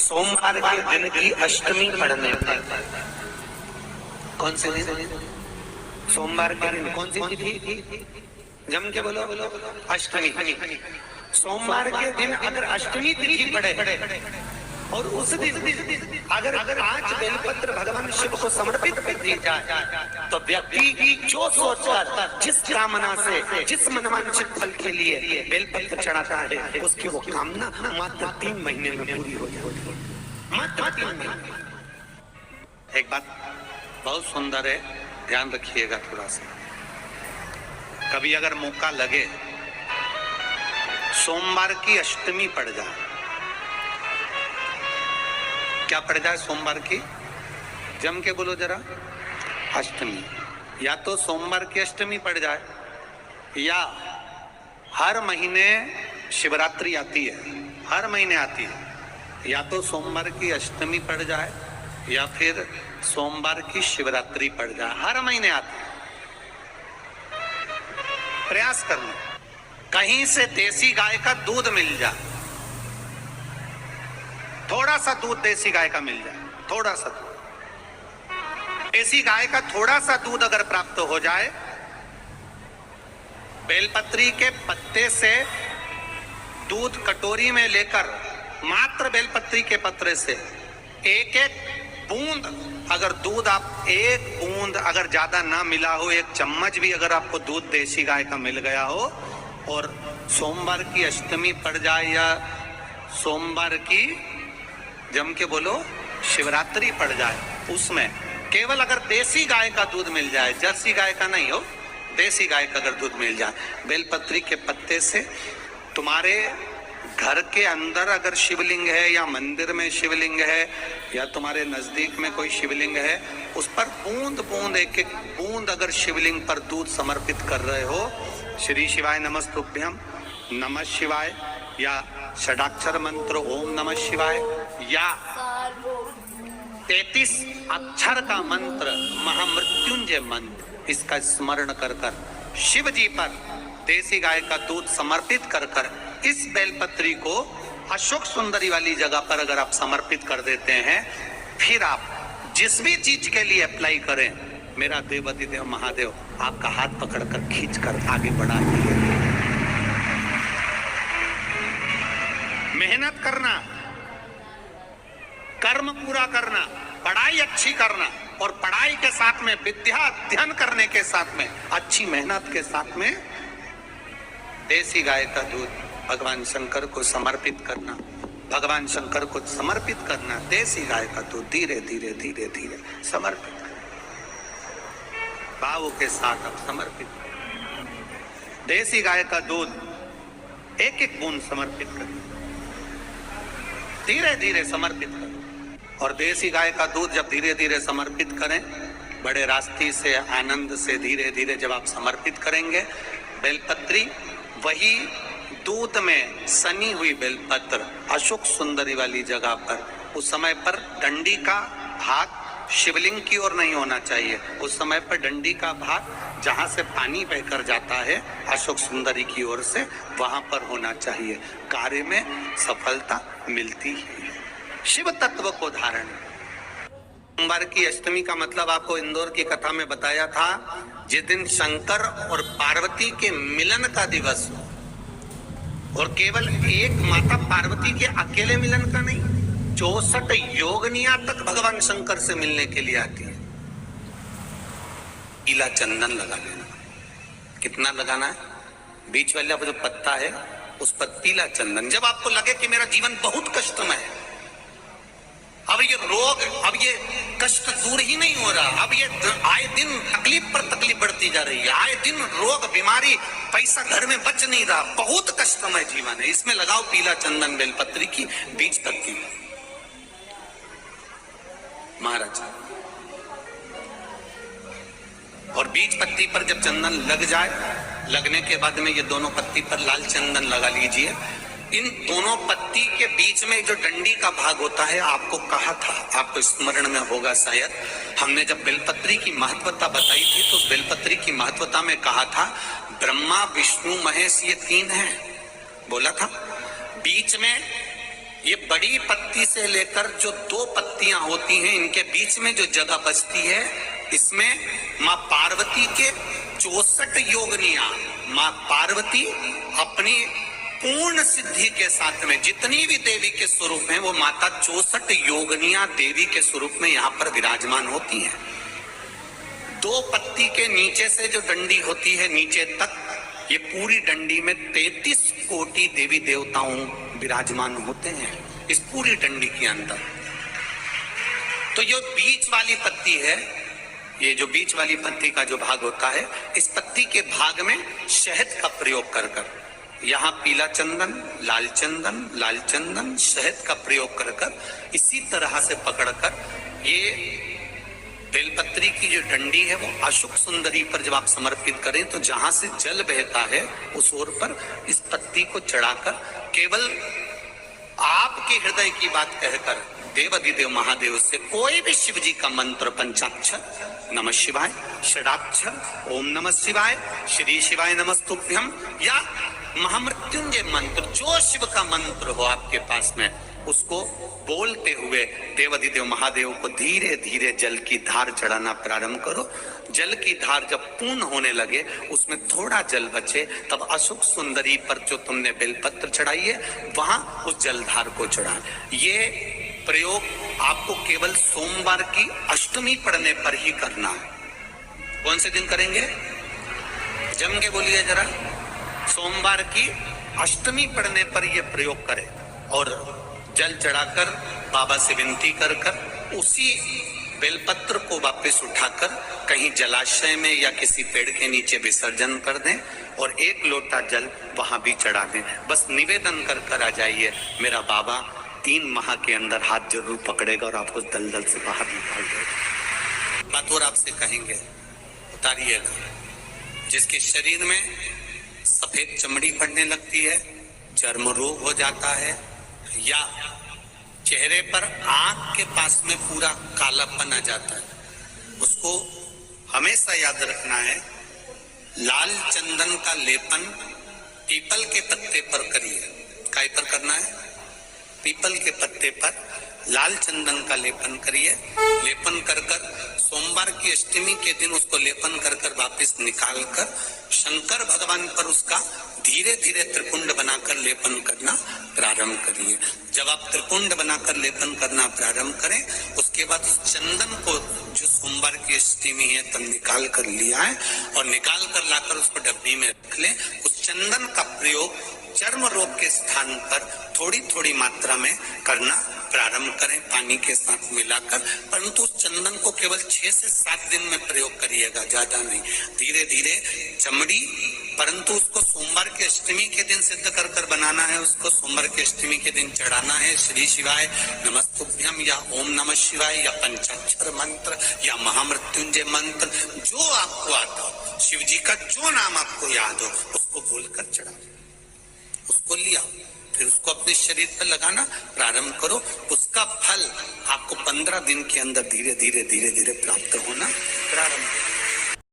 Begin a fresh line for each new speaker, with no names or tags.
सोमवार के दिन की अष्टमी पढ़ने पर, कौन से दिन? सोमवार के दिन कौन सी तिथि? जम के बोलो, अष्टमी। सोमवार के दिन अगर अष्टमी तिथि पड़े और उस दिन अगर 5 बेलपत्र भगवान शिव को समर्पित कर दी जाए तो व्यक्ति जो सोचकर, जिस कामना से, जिस मनवांछित फल के लिए बेलपत्र चढ़ाता है, उसकी वो कामना मात्र 3 महीने में पूरी हो जाती है। मात्र 3 महीने।
एक बात बहुत सुंदर है, ध्यान रखिएगा थोड़ा सा। कभी अगर मौका लगे, सोमवार की अष्टमी पड़ जाए, क्या पड़ जाए सोमवार की? जम के बोलो जरा, अष्टमी। या तो सोमवार की अष्टमी पड़ जाए, या हर महीने शिवरात्रि आती है, हर महीने आती है, या तो सोमवार की अष्टमी पड़ जाए या फिर सोमवार की शिवरात्रि पड़ जाए, हर महीने आती है। प्रयास करना, कहीं से देसी गाय का दूध मिल जाए, थोड़ा सा दूध देसी गाय का मिल जाए, थोड़ा सा दूध देसी गाय का, थोड़ा सा दूध अगर प्राप्त हो जाए, बेलपत्री के पत्ते से दूध कटोरी में लेकर, मात्र बेलपत्री के पत्रे से एक बूंद अगर दूध, आप एक बूंद अगर ज्यादा ना मिला हो, 1 चम्मच भी अगर आपको दूध देसी गाय का मिल गया हो, और सोमवार की अष्टमी पड़ जाए या सोमवार की, जम के बोलो, शिवरात्रि पड़ जाए, उसमें केवल अगर देसी गाय का दूध मिल जाए, जर्सी गाय का नहीं हो, देसी गाय का अगर दूध मिल जाए, बेलपत्री के पत्ते से, तुम्हारे घर के अंदर अगर शिवलिंग है या मंदिर में शिवलिंग है या तुम्हारे नजदीक में कोई शिवलिंग है, उस पर बूंद बूंद, एक एक बूंद अगर शिवलिंग पर दूध समर्पित कर रहे हो, श्री शिवाय नमस्तुभ्यम, नमः शिवाय, या षडाक्षर मंत्र ओम नमः शिवाय, या 33 अक्षर का मंत्र महामृत्युंजय मंत्र, इसका स्मरण कर कर शिव जी पर देसी गाय का दूध समर्पित कर कर इस बेलपत्री को अशोक सुंदरी वाली जगह पर अगर आप समर्पित कर देते हैं, फिर आप जिस भी चीज के लिए अप्लाई करें, मेरा देवाधिदेव महादेव आपका हाथ पकड़कर खींचकर आगे बढ़ाएंगे। मेहनत करना, कर्म पूरा करना, पढ़ाई अच्छी करना, और पढ़ाई के साथ में विद्या अध्ययन करने के साथ में अच्छी मेहनत के साथ में देसी गाय का दूध भगवान शंकर को समर्पित करना, भगवान शंकर को समर्पित करना, देसी गाय का दूध धीरे धीरे धीरे धीरे समर्पित, भावों के साथ अब समर्पित, देसी गाय का दूध एक एक बूंद समर्पित करें, धीरे धीरे समर्पित करें। और देसी गाय का दूध जब धीरे धीरे समर्पित करें, बड़े रास्ते से, आनंद से धीरे धीरे जब आप समर्पित करेंगे, बेलपत्री वही दूध में सनी हुई बेलपत्र अशोक सुंदरी वाली जगह पर, उस समय पर डंडी का भाग शिवलिंग की ओर नहीं होना चाहिए, उस समय पर डंडी का भाग जहां से पानी बहकर जाता है अशोक सुंदरी की ओर से, वहां पर होना चाहिए। कार्य में सफलता मिलती है। शिव तत्व को धारण। सोमवार की अष्टमी का मतलब आपको इंदौर की कथा में बताया था, जिस दिन शंकर और पार्वती के मिलन का दिवस हो, और केवल एक माता पार्वती के अकेले मिलन का नहीं, 64 योगनिया तक भगवान शंकर से मिलने के लिए आती है। पीला चंदन लगा लेना। कितना लगाना है? बीच वाला जो पत्ता है उस पर पीला चंदन। जब आपको लगे कि मेरा जीवन बहुत कष्टमय है, अब ये रोग, अब ये कष्ट दूर ही नहीं हो रहा, अब ये आए दिन तकलीफ पर तकलीफ बढ़ती जा रही है, आए दिन रोग, बीमारी, पैसा घर में बच नहीं रहा, बहुत कष्टमय जीवन है, इसमें लगाओ पीला चंदन बेलपत्री की बीज पत्ती महाराज। और बीज पत्ती पर जब चंदन लग जाए, लगने के बाद में ये दोनों पत्ती पर लाल चंदन लगा लीजिए। इन दोनों पत्ती के बीच में जो डंडी का भाग होता है, आपको कहा था, आपको स्मरण में होगा शायद, हमने जब बेलपत्री की महत्वता बताई थी तो बेलपत्री की महत्वता में कहा था ब्रह्मा विष्णु महेश ये 3 हैं, बोला था। बीच में ये बड़ी पत्ती से लेकर जो 2 पत्तियां होती हैं, इनके बीच में जो जगह बचती है, इसमें मां पार्वती के 64 योगनियां, मां पार्वती अपनी पूर्ण सिद्धि के साथ में जितनी भी देवी के स्वरूप हैं, वो माता 64 योगनियां देवी के स्वरूप में यहाँ पर विराजमान होती हैं। 2 पत्ती के नीचे से जो डंडी होती है नीचे तक, ये पूरी डंडी में 33 कोटि देवी देवताओं विराजमान होते हैं इस पूरी डंडी के अंदर। तो ये बीच वाली पत्ती है, ये जो बीच वाली पत्ती का जो भाग होता है, इस पत्ती के भाग में शहद का प्रयोग कर कर, यहाँ पीला चंदन, लाल चंदन, लाल चंदन, शहद का प्रयोग कर कर, इसी तरह से पकड़कर ये बेलपत्री की जो डंडी है वो अशुक सुंदरी पर जब आप समर्पित करें, तो जहां से जल बहता है उस ओर पर इस पत्ती को चढ़ाकर केवल आपके हृदय की बात कहकर देवाधिदेव महादेव से कोई भी शिव जी का मंत्र, पंचाक्षर नमः शिवाय, षडाक्षर ओम नमः शिवाय, श्री शिवाय नमस्तुभ्यम, या महामृत्युंजय मंत्र, जो शिव का मंत्र हो आपके पास में, उसको बोलते हुए देवाधिदेव महादेव को धीरे धीरे जल की धार चढ़ाना प्रारंभ करो। जल की धार जब पूर्ण होने लगे, उसमें थोड़ा जल बचे, तब अशुक सुंदरी पर जो तुमने बेलपत्र चढ़ाई है, वहां उस जलधार को चढ़ा। ये प्रयोग आपको केवल सोमवार की अष्टमी पढ़ने पर ही करना है। कौन से दिन करेंगे? जम के बोलिए जरा। सोमवार की अष्टमी पढ़ने पर यह प्रयोग करें और जल चढ़ाकर बाबा से विनती कर कर उसी बेलपत्र को वापस उठाकर कहीं जलाशय में या किसी पेड़ के नीचे विसर्जन कर दें और 1 लोटा जल वहां भी चढ़ा दें। बस निवेदन कर कर आ जाइए, मेरा बाबा 3 माह के अंदर हाथ जरूर पकड़ेगा और आपको दलदल से बाहर निकाल देगा। बात और आपसे कहेंगे, उतारिएगा। जिसके शरीर में सफेद चमड़ी पड़ने लगती है, चर्म रोग हो जाता है, या चेहरे पर आंख के पास में पूरा कालापन आ जाता है, उसको हमेशा याद रखना है, लाल चंदन का लेपन पीपल के पत्ते पर करिए। काय पर करना है? पीपल के पत्ते पर लाल चंदन का लेपन करिए। लेपन कर कर सोमवार की अष्टमी के दिन उसको लेपन कर कर वापिस निकाल कर शंकर भगवान पर उसका धीरे धीरे त्रिपुंड बनाकर लेपन करना प्रारंभ करिए। जब आप त्रिपुंड बनाकर लेपन करना प्रारंभ करें, उसके बाद उस चंदन को जो सोमवार की अष्टमी है तब निकाल कर लिया है और निकाल कर लाकर उसको डब्बी में रख लें। उस चंदन का प्रयोग चर्म रोग के स्थान पर थोड़ी थोड़ी मात्रा में करना प्रारंभ करें, पानी के साथ मिलाकर। परंतु उस चंदन को केवल 6 से 7 दिन में प्रयोग करिएगा, ज्यादा नहीं। धीरे धीरे चमड़ी, परंतु उसको सोमवार की अष्टमी के दिन सिद्ध कर कर बनाना है। उसको सोमवार की अष्टमी के दिन चढ़ाना है श्री शिवाय नमस्तुभ्यम या ओम नमः शिवाय या पंचाक्षर मंत्र या महामृत्युंजय मंत्र, जो आपको आता हो, शिव जी का जो नाम आपको याद हो, उसको बोलकर चढ़ाओ, उसको लिया, फिर उसको अपने शरीर पर लगाना प्रारंभ करो। उसका फल आपको 15 दिन के अंदर धीरे धीरे धीरे धीरे प्राप्त होना प्रारंभ होगा।